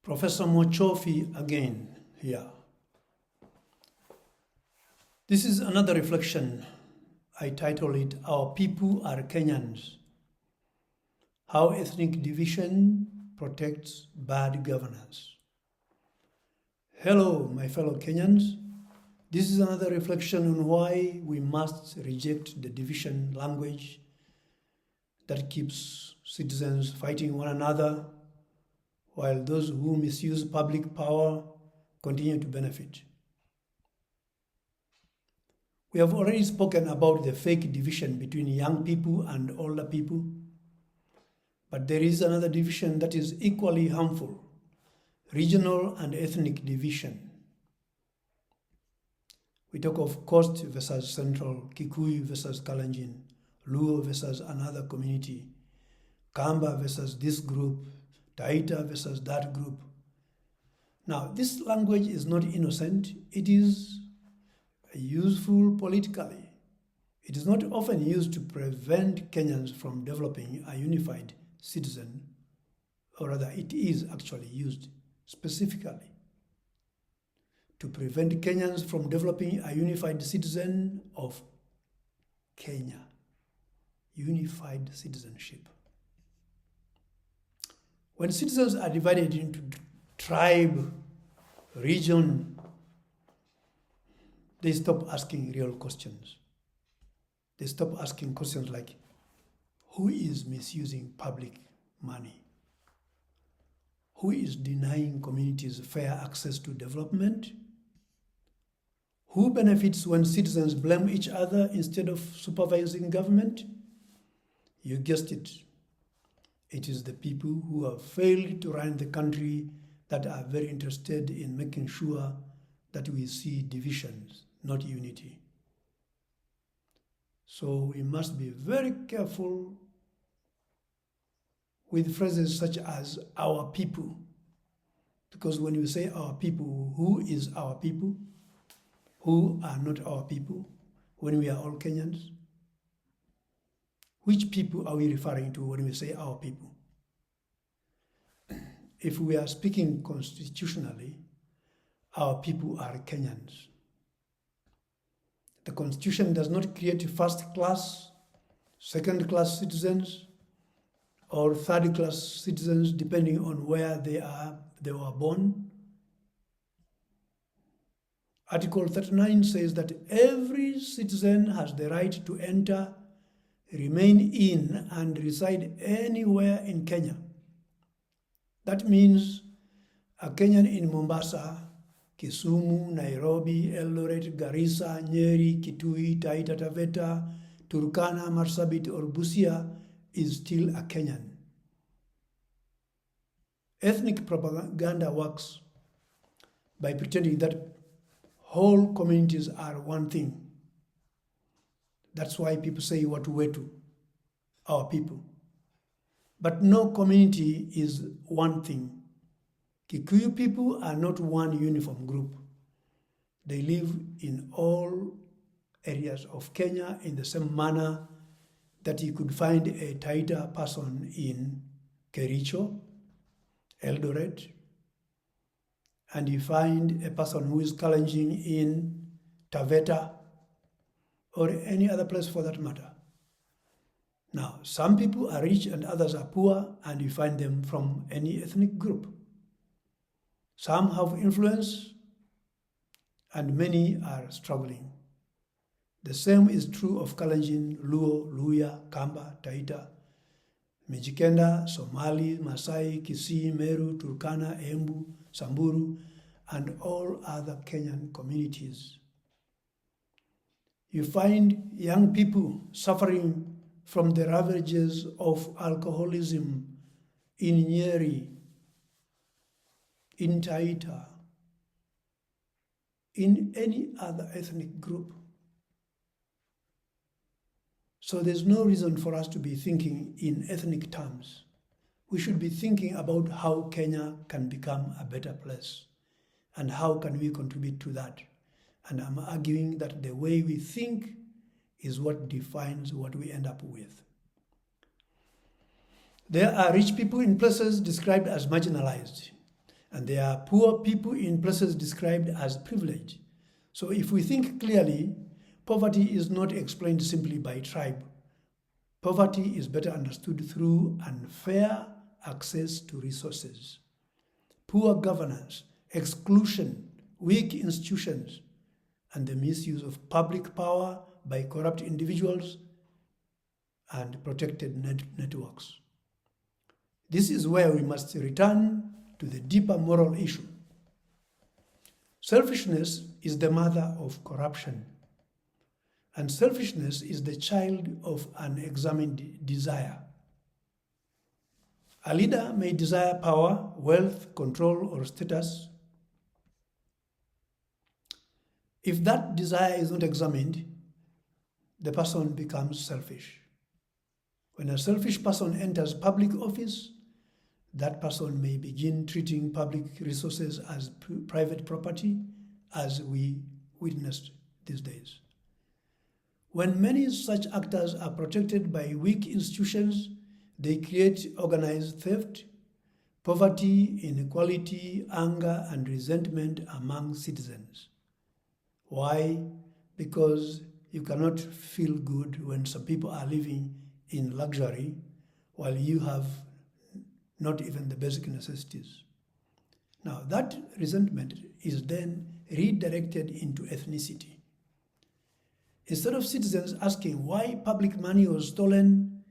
Professor Mochofi again here. This is another reflection. I title it, Our People Are Kenyans. How Ethnic Division Protects Bad Governance. Hello, my fellow Kenyans. This is another reflection on why we must reject the division language that keeps citizens fighting one another, while those who misuse public power continue to benefit. We have already spoken about the fake division between young people and older people, but there is another division that is equally harmful: regional and ethnic division. We talk of coast versus central, Kikuyu versus Kalenjin, Luo versus another community, Kamba versus this group, Taita versus that group. Now, this language is not innocent. It is useful politically. It is not often used to prevent Kenyans from developing a unified citizen, or rather it is actually used specifically to prevent Kenyans from developing a unified citizen of Kenya, unified citizenship. When citizens are divided into tribe, region, they stop asking real questions. They stop asking questions like, who is misusing public money? Who is denying communities fair access to development? Who benefits when citizens blame each other instead of supervising government? You guessed it. It is the people who have failed to run the country that are very interested in making sure that we see divisions, not unity. So we must be very careful with phrases such as our people. Because when we say our people, who is our people? Who are not our people when we are all Kenyans? Which people are we referring to when we say our people? If we are speaking constitutionally, our people are Kenyans. The Constitution does not create first-class, second-class citizens, or third-class citizens depending on where they were born. Article 39 says that every citizen has the right to enter, remain in, and reside anywhere in Kenya. That means a Kenyan in Mombasa, Kisumu, Nairobi, Eldoret, Garissa, Nyeri, Kitui, Taita Taveta, Turkana, Marsabit, or Busia is still a Kenyan. Ethnic propaganda works by pretending that whole communities are one thing. That's why people say Watu, our people. But no community is one thing. Kikuyu people are not one uniform group. They live in all areas of Kenya in the same manner that you could find a Taita person in Kericho, Eldoret, and you find a person who is Kalenjin in Taveta, or any other place for that matter. Now, some people are rich and others are poor, and you find them from any ethnic group. Some have influence, and many are struggling. The same is true of Kalenjin, Luo, Luya, Kamba, Taita, Mijikenda, Somali, Masai, Kisii, Meru, Turkana, Embu, Samburu, and all other Kenyan communities. You find young people suffering from the ravages of alcoholism in Nyeri, in Taita, in any other ethnic group. So there's no reason for us to be thinking in ethnic terms. We should be thinking about how Kenya can become a better place and how can we contribute to that. And I'm arguing that the way we think is what defines what we end up with. There are rich people in places described as marginalized, And there are poor people in places described as privileged. So if we think clearly, poverty is not explained simply by tribe. Poverty is better understood through unfair access to resources, poor governance, exclusion, weak institutions, and the misuse of public power by corrupt individuals and protected networks. This is where we must return to the deeper moral issue. Selfishness is the mother of corruption, and selfishness is the child of unexamined desire. A leader may desire power, wealth, control, or status. If that desire is not examined, the person becomes selfish. When a selfish person enters public office, that person may begin treating public resources as private property, as we witnessed these days. When many such actors are protected by weak institutions, they create organized theft, poverty, inequality, anger, and resentment among citizens. Why? Because you cannot feel good when some people are living in luxury while you have not even the basic necessities. Now, that resentment is then redirected into ethnicity. Instead of citizens asking why public money was stolen,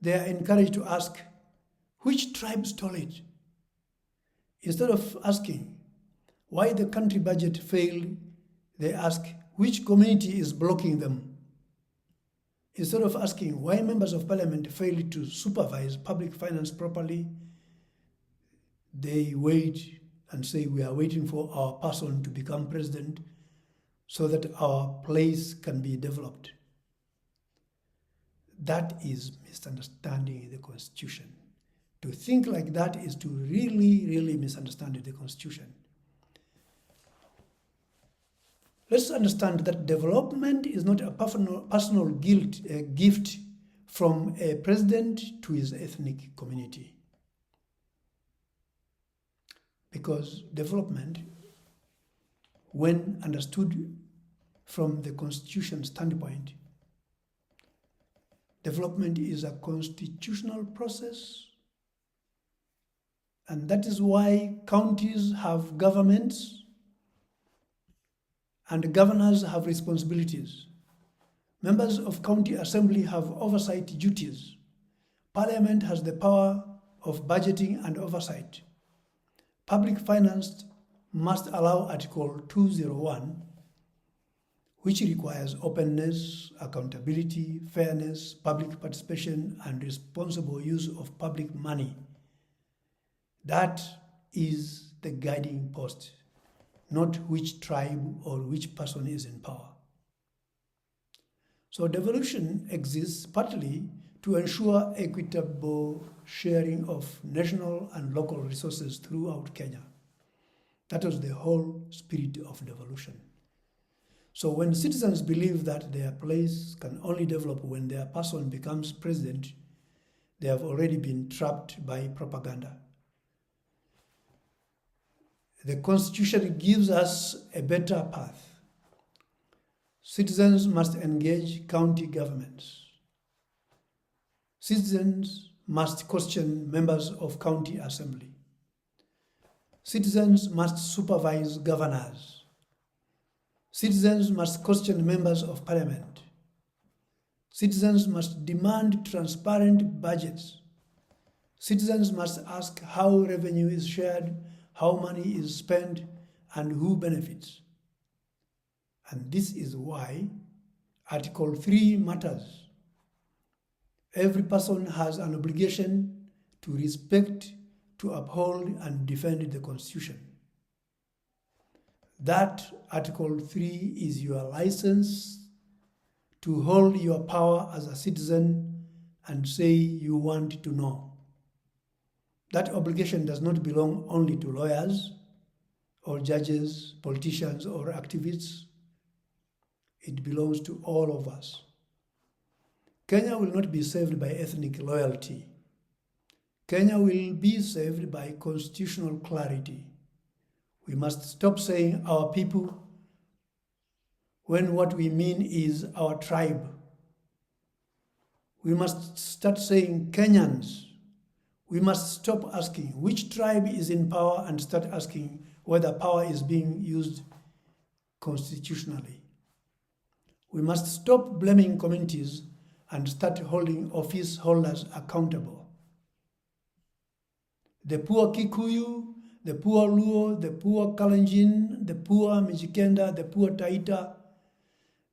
they are encouraged to ask, which tribe stole it? Instead of asking why the country budget failed, they ask, which community is blocking them? Instead of asking why members of parliament failed to supervise public finance properly, they wait and say, we are waiting for our person to become president so that our place can be developed. That is misunderstanding the Constitution. To think like that is to really misunderstand the Constitution. Let's understand that development is not a personal gift from a president to his ethnic community. Because development, when understood from the Constitution standpoint, development is a constitutional process, and that is why counties have governments and governors have responsibilities. Members of county assembly have oversight duties. Parliament has the power of budgeting and oversight. Public finance must allow Article 201, which requires openness, accountability, fairness, public participation, and responsible use of public money. That is the guiding post, not which tribe or which person is in power. So devolution exists partly to ensure equitable sharing of national and local resources throughout Kenya. That was the whole spirit of devolution. So when citizens believe that their place can only develop when their person becomes president, they have already been trapped by propaganda. The Constitution gives us a better path. Citizens must engage county governments. Citizens must question members of county assembly. Citizens must supervise governors. Citizens must question members of parliament. Citizens must demand transparent budgets. Citizens must ask how revenue is shared, how money is spent, and who benefits. And this is why Article 3 matters. Every person has an obligation to respect, to uphold, and defend the Constitution. That Article 3 is your license to hold your power as a citizen and say you want to know. That obligation does not belong only to lawyers or judges, politicians, or activists. It belongs to all of us. Kenya will not be saved by ethnic loyalty. Kenya will be saved by constitutional clarity. We must stop saying our people when what we mean is our tribe. We must start saying Kenyans. We must stop asking which tribe is in power and start asking whether power is being used constitutionally. We must stop blaming communities and start holding office holders accountable. The poor Kikuyu, the poor Luo, the poor Kalenjin, the poor Mijikenda, the poor Taita,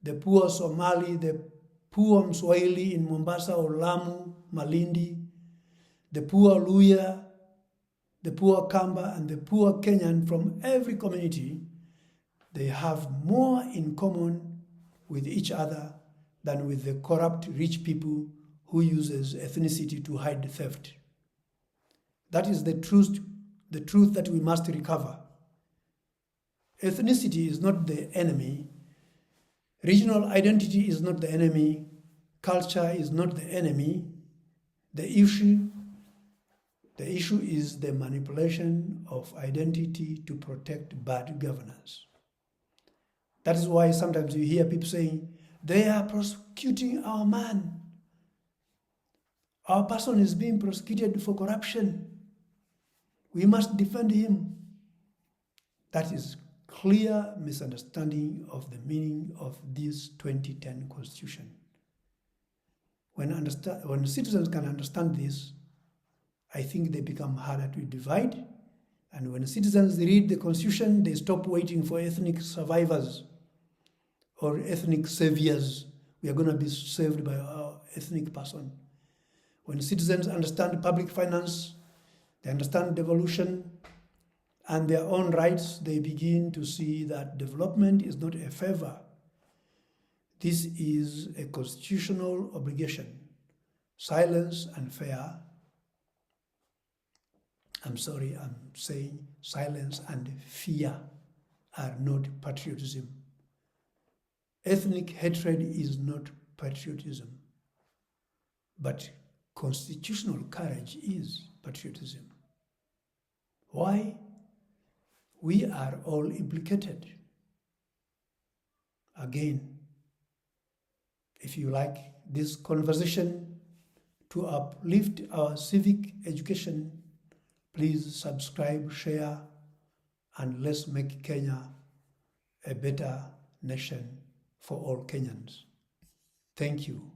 the poor Somali, the poor Mswahili in Mombasa or Lamu, Malindi, the poor Luya, the poor Kamba, and the poor Kenyan from every community, they have more in common with each other than with the corrupt rich people who uses ethnicity to hide theft. That is the truth that we must recover. Ethnicity is not the enemy. Regional identity is not the enemy. Culture is not the enemy. The issue is the manipulation of identity to protect bad governance. That is why sometimes you hear people saying, they are prosecuting our man. Our person is being prosecuted for corruption. We must defend him. That is clear misunderstanding of the meaning of this 2010 Constitution. When citizens can understand this, I think they become harder to divide. And when citizens read the Constitution, they stop waiting for ethnic survivors or ethnic saviors. We are going to be saved by our ethnic person. When citizens understand public finance, they understand devolution and their own rights, they begin to see that development is not a favor. This is a constitutional obligation. Silence and fair. I'm sorry, I'm saying silence and fear are not patriotism. Ethnic hatred is not patriotism, but constitutional courage is patriotism. Why? We are all implicated. Again, if you like this conversation to uplift our civic education, please subscribe, share, and let's make Kenya a better nation for all Kenyans. Thank you.